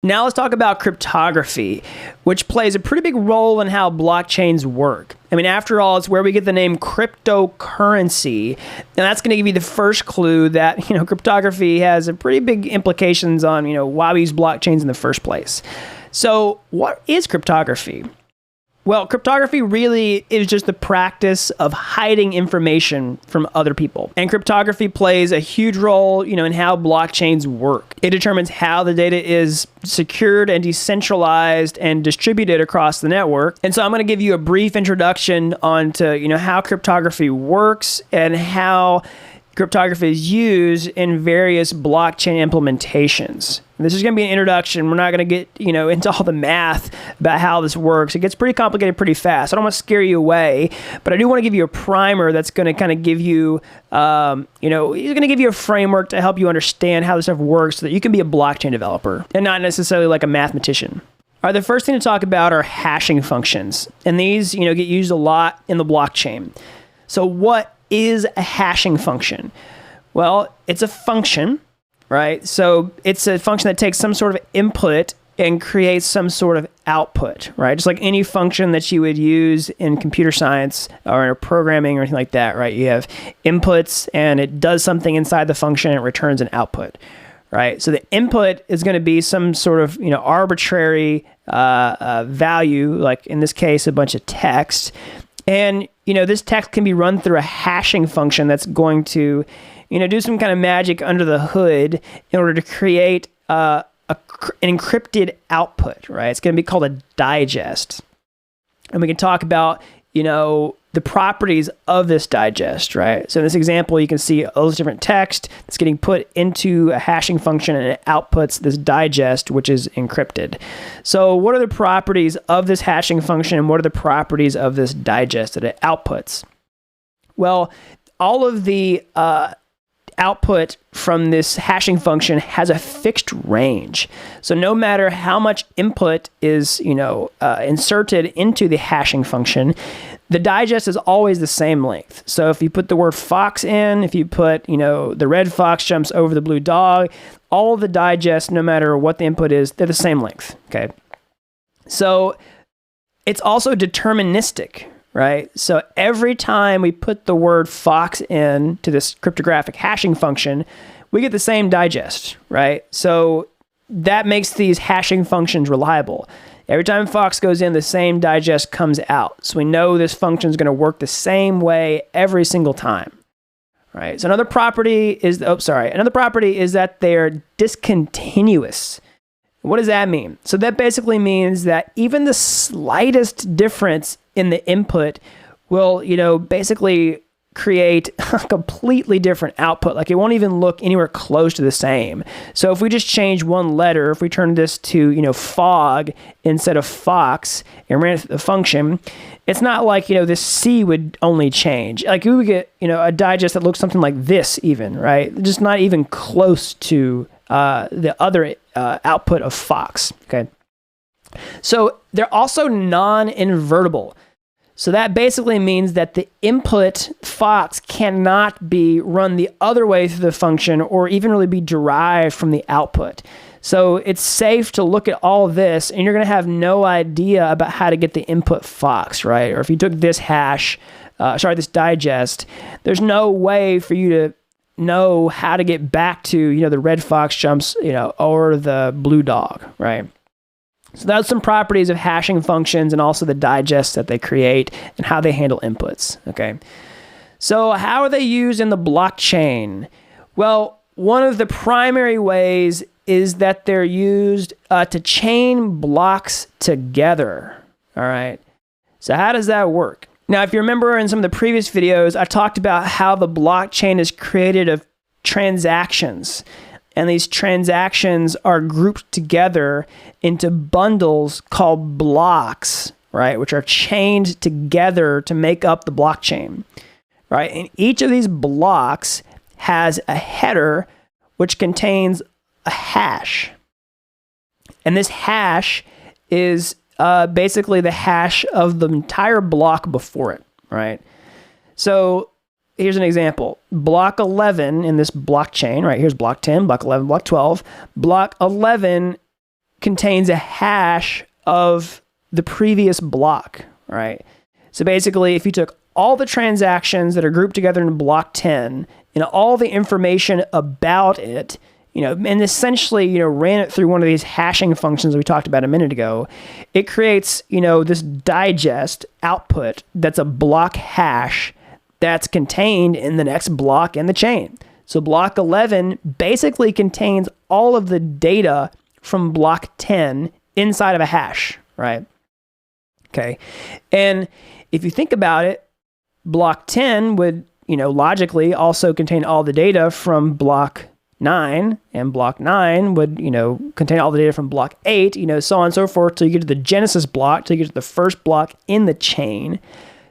Now let's talk about cryptography, which plays a pretty big role in how blockchains work. I mean, after all, it's where we get the name cryptocurrency, and that's going to give you the first clue that, cryptography has a pretty big implications on, why we use blockchains in the first place. So what is cryptography? Well, cryptography really is just the practice of hiding information from other people. And cryptography plays a huge role, in how blockchains work. It determines how the data is secured and decentralized and distributed across the network. And so I'm going to give you a brief introduction onto, how cryptography works and how cryptography is used in various blockchain implementations. This is going to be an introduction. We're not going to get, into all the math about how this works. It gets pretty complicated pretty fast. I don't want to scare you away, but I do want to give you a primer that's going to kind of give you, he's going to give you a framework to help you understand how this stuff works so that you can be a blockchain developer and not necessarily like a mathematician. All right, the first thing to talk about are hashing functions. And these, get used a lot in the blockchain. So what is a hashing function? Well, it's a function, right? So it's a function that takes some sort of input and creates some sort of output, right? Just like any function that you would use in computer science or in programming or anything like that, right? You have inputs and it does something inside the function and it returns an output, right? So the input is going to be some sort of, arbitrary value, like in this case, a bunch of text. And, this text can be run through a hashing function that's going to, do some kind of magic under the hood in order to create an encrypted output, right? It's going to be called a digest. And we can talk about, the properties of this digest, right? So in this example, you can see all this different text that's getting put into a hashing function and it outputs this digest, which is encrypted. So what are the properties of this hashing function and what are the properties of this digest that it outputs? Well, all of the output from this hashing function has a fixed range. So no matter how much input is, inserted into the hashing function, the digest is always the same length. So if you put the word fox in, if you put, the red fox jumps over the blue dog, all of the digests, no matter what the input is, they're the same length, okay? So it's also deterministic, right? So every time we put the word fox in to this cryptographic hashing function, we get the same digest, right? So that makes these hashing functions reliable. Every time fox goes in, the same digest comes out. So we know this function is going to work the same way every single time, right? So another property is that they're discontinuous. What does that mean? So that basically means that even the slightest difference in the input will, basically create a completely different output. Like it won't even look anywhere close to the same. So if we just change one letter, if we turn this to, fog instead of fox and ran the function, it's not like, this C would only change. Like we would get, a digest that looks something like this even, right? Just not even close to the other output of fox, okay? So they're also non-invertible. So that basically means that the input fox cannot be run the other way through the function or even really be derived from the output. So it's safe to look at all of this and you're going to have no idea about how to get the input fox, right? Or if you took this this digest, there's no way for you to know how to get back to, the red fox jumps, or the blue dog, right? So that's some properties of hashing functions and also the digests that they create and how they handle inputs, okay? So how are they used in the blockchain? Well, one of the primary ways is that they're used to chain blocks together, all right? So how does that work? Now, if you remember in some of the previous videos, I talked about how the blockchain is created of transactions. And these transactions are grouped together into bundles called blocks, right? Which are chained together to make up the blockchain, right? And each of these blocks has a header which contains a hash. And this hash is basically the hash of the entire block before it, right? So here's an example. Block 11 in this blockchain, right? Here's block 10, block 11, block 12. Block 11 contains a hash of the previous block, right? So basically, if you took all the transactions that are grouped together in block 10 and all the information about it, and essentially, ran it through one of these hashing functions we talked about a minute ago, it creates, this digest output that's a block hash that's contained in the next block in the chain. So block 11 basically contains all of the data from block 10 inside of a hash, right? Okay. And if you think about it, block 10 would, logically also contain all the data from block 9, and block 9 would, contain all the data from block 8, so on and so forth, till you get to the genesis block, till you get to the first block in the chain.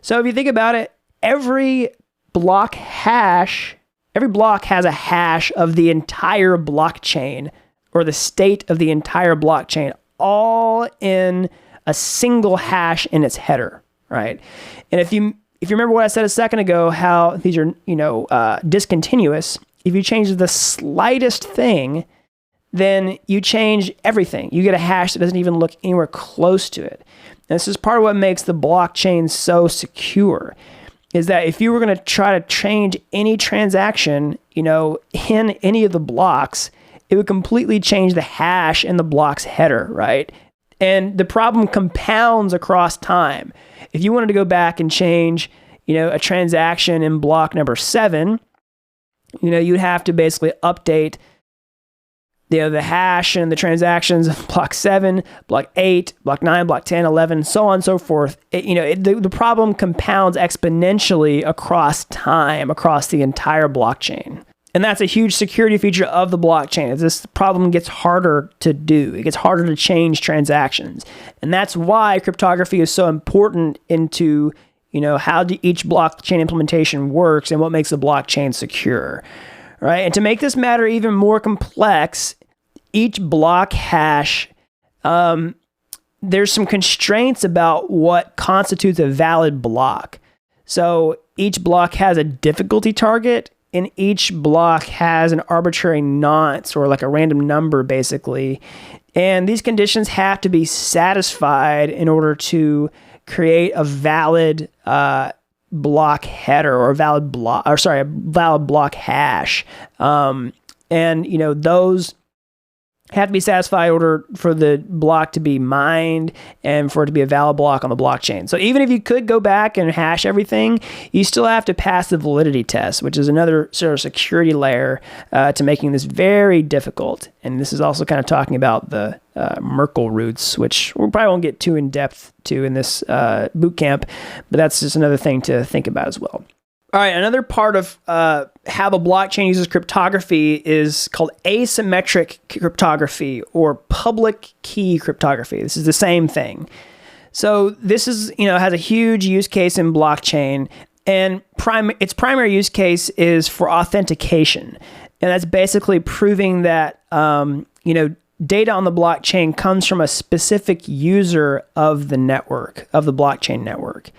So if you think about it, every block has a hash of the entire blockchain, or the state of the entire blockchain, all in a single hash in its header, right? And if you remember what I said a second ago, how these are, discontinuous, if you change the slightest thing, then you change everything. You get a hash that doesn't even look anywhere close to it. And this is part of what makes the blockchain so secure, is that if you were going to try to change any transaction, in any of the blocks, it would completely change the hash in the block's header, right? And the problem compounds across time. If you wanted to go back and change, a transaction in block number 7, you'd have to basically update the hash and the transactions of block 7, block 8, block 9, block 10, 11, so on and so forth. The problem compounds exponentially across time, across the entire blockchain. And that's a huge security feature of the blockchain. As this problem gets harder to do. It gets harder to change transactions. And that's why cryptography is so important into how each blockchain implementation works and what makes the blockchain secure, right? And to make this matter even more complex, each block hash, there's some constraints about what constitutes a valid block. So each block has a difficulty target, and each block has an arbitrary nonce, or like a random number, basically. And these conditions have to be satisfied in order to create a valid block header, or a valid block hash. And those have to be satisfied in order for the block to be mined and for it to be a valid block on the blockchain. So even if you could go back and hash everything, you still have to pass the validity test, which is another sort of security layer to making this very difficult. And this is also kind of talking about the Merkle roots, which we probably won't get too in depth to in this boot camp, but that's just another thing to think about as well. All right, another part of how the blockchain uses cryptography is called asymmetric cryptography, or public key cryptography. This is the same thing. So this is, has a huge use case in blockchain, and its primary use case is for authentication. And that's basically proving that, data on the blockchain comes from a specific user of the network, of the blockchain network.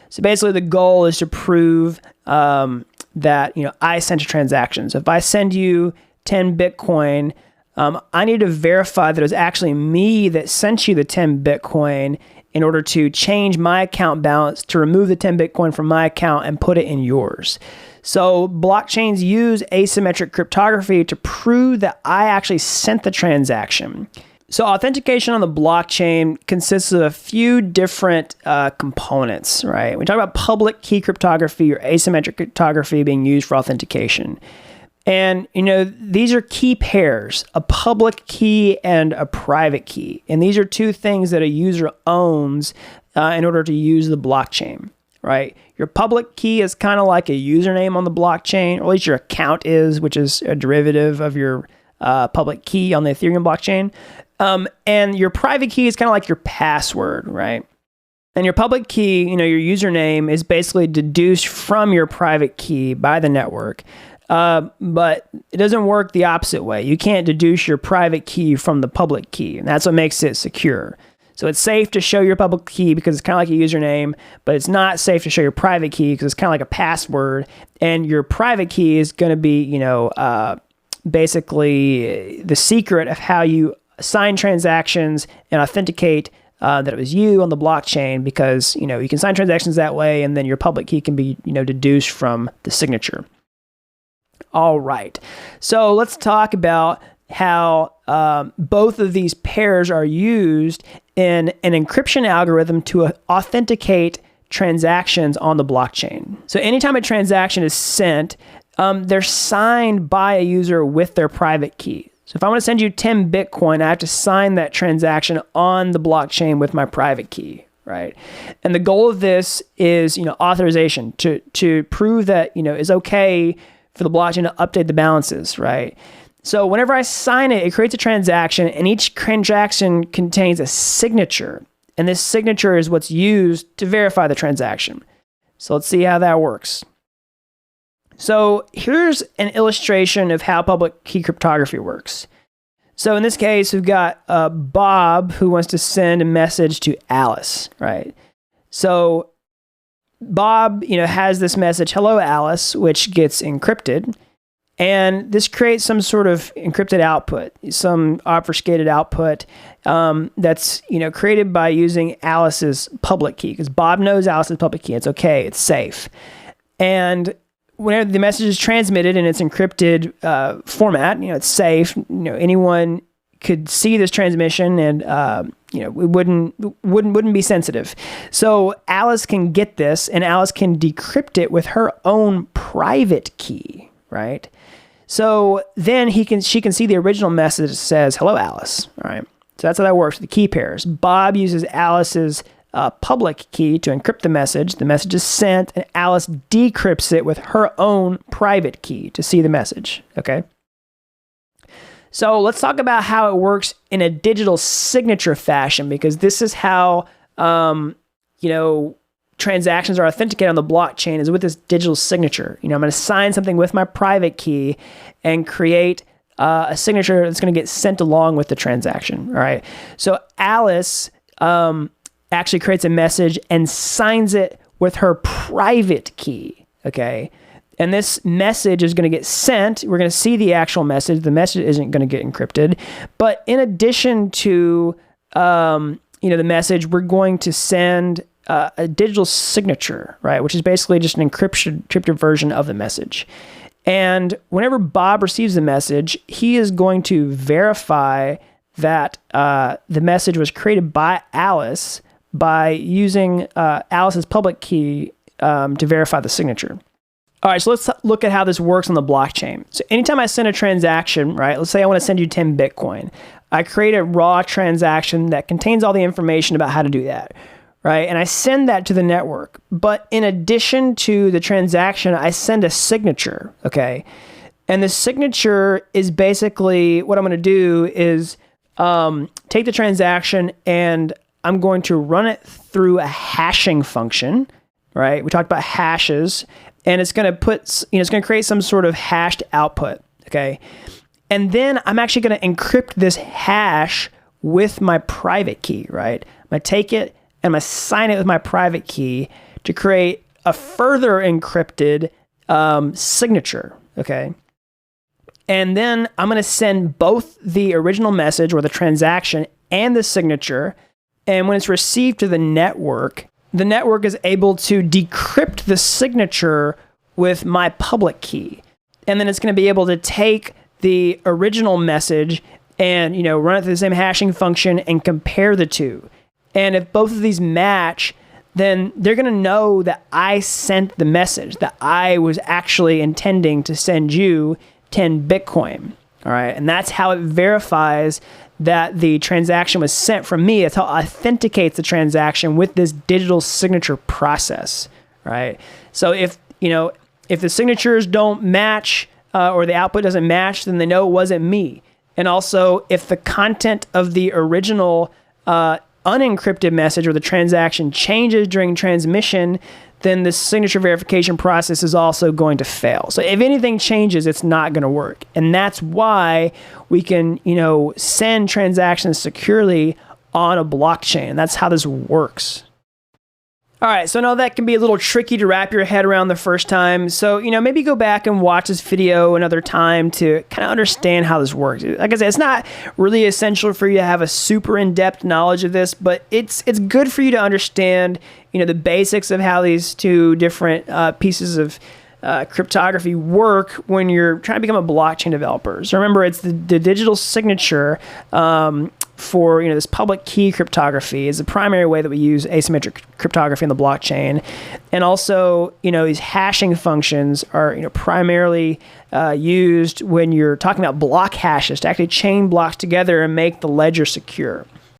So basically the goal is to prove that, I sent a transaction. So if I send you 10 Bitcoin, I need to verify that it was actually me that sent you the 10 Bitcoin in order to change my account balance, to remove the 10 Bitcoin from my account and put it in yours. So blockchains use asymmetric cryptography to prove that I actually sent the transaction. So authentication on the blockchain consists of a few different components, right? We talk about public key cryptography or asymmetric cryptography being used for authentication. And, these are key pairs, a public key and a private key. And these are two things that a user owns in order to use the blockchain, right? Your public key is kind of like a username on the blockchain, or at least your account is, which is a derivative of your public key on the Ethereum blockchain. And your private key is kind of like your password, right? And your public key, your username is basically deduced from your private key by the network. But it doesn't work the opposite way. You can't deduce your private key from the public key, and that's what makes it secure. So it's safe to show your public key because it's kind of like a username, but it's not safe to show your private key because it's kind of like a password. And your private key is going to be, basically the secret of how you sign transactions and authenticate that it was you on the blockchain, because you can sign transactions that way, and then your public key can be deduced from the signature. All right, so let's talk about how both of these pairs are used in an encryption algorithm to authenticate transactions on the blockchain. So anytime a transaction is sent, they're signed by a user with their private key. So if I want to send you 10 Bitcoin, I have to sign that transaction on the blockchain with my private key, right? And the goal of this is, authorization to prove that, it's okay for the blockchain to update the balances, right? So whenever I sign it, it creates a transaction, and each transaction contains a signature. And this signature is what's used to verify the transaction. So let's see how that works. So here's an illustration of how public key cryptography works. So in this case, we've got Bob who wants to send a message to Alice, right? So Bob, has this message, "Hello, Alice," which gets encrypted. And this creates some sort of encrypted output, some obfuscated output that's created by using Alice's public key, because Bob knows Alice's public key. It's okay. It's safe. And whenever the message is transmitted in its encrypted format, it's safe. Anyone could see this transmission, and it wouldn't be sensitive. So Alice can get this, and Alice can decrypt it with her own private key, right? So then she can see the original message that says, "Hello, Alice." All right. So that's how that works with the key pairs. Bob uses Alice's public key to encrypt the message. The message is sent, and Alice decrypts it with her own private key to see the message. Okay. So let's talk about how it works in a digital signature fashion, because this is how transactions are authenticated on the blockchain, is with this digital signature. I'm going to sign something with my private key and create a signature that's going to get sent along with the transaction. All right. So Alice actually creates a message and signs it with her private key. Okay. And this message is going to get sent. We're going to see the actual message. The message isn't going to get encrypted. But in addition to the message, we're going to send a digital signature, right? Which is basically just an encrypted version of the message. And whenever Bob receives the message, he is going to verify that the message was created by Alice by using Alice's public key to verify the signature. All right, so let's look at how this works on the blockchain. So anytime I send a transaction, right, let's say I want to send you 10 Bitcoin. I create a raw transaction that contains all the information about how to do that, right? And I send that to the network. But in addition to the transaction, I send a signature, okay? And the signature is basically, what I'm going to do is take the transaction and I'm going to run it through a hashing function, right? We talked about hashes, and it's going to it's going to create some sort of hashed output, okay? And then I'm actually going to encrypt this hash with my private key, right? I'm going to take it and I'm going to sign it with my private key to create a further encrypted signature, okay? And then I'm going to send both the original message or the transaction and the signature. And when it's received to the network is able to decrypt the signature with my public key. And then it's going to be able to take the original message and, run it through the same hashing function and compare the two. And if both of these match, then they're going to know that I sent the message, that I was actually intending to send you 10 Bitcoin. All right. And that's how it verifies that the transaction was sent from me. That's how it authenticates the transaction with this digital signature process, right? So if the signatures don't match or the output doesn't match, then they know it wasn't me. And also, if the content of the original unencrypted message or the transaction changes during transmission, then the signature verification process is also going to fail. So if anything changes, it's not going to work. And that's why we can, send transactions securely on a blockchain. That's how this works. All right, so I know that can be a little tricky to wrap your head around the first time. So, maybe go back and watch this video another time to kind of understand how this works. Like I said, it's not really essential for you to have a super in-depth knowledge of this, but it's good for you to understand, the basics of how these two different pieces of cryptography work when you're trying to become a blockchain developer. So remember, it's the digital signature for this public key cryptography is the primary way that we use asymmetric cryptography in the blockchain, and also these hashing functions are primarily used when you're talking about block hashes to actually chain blocks together and make the ledger secure.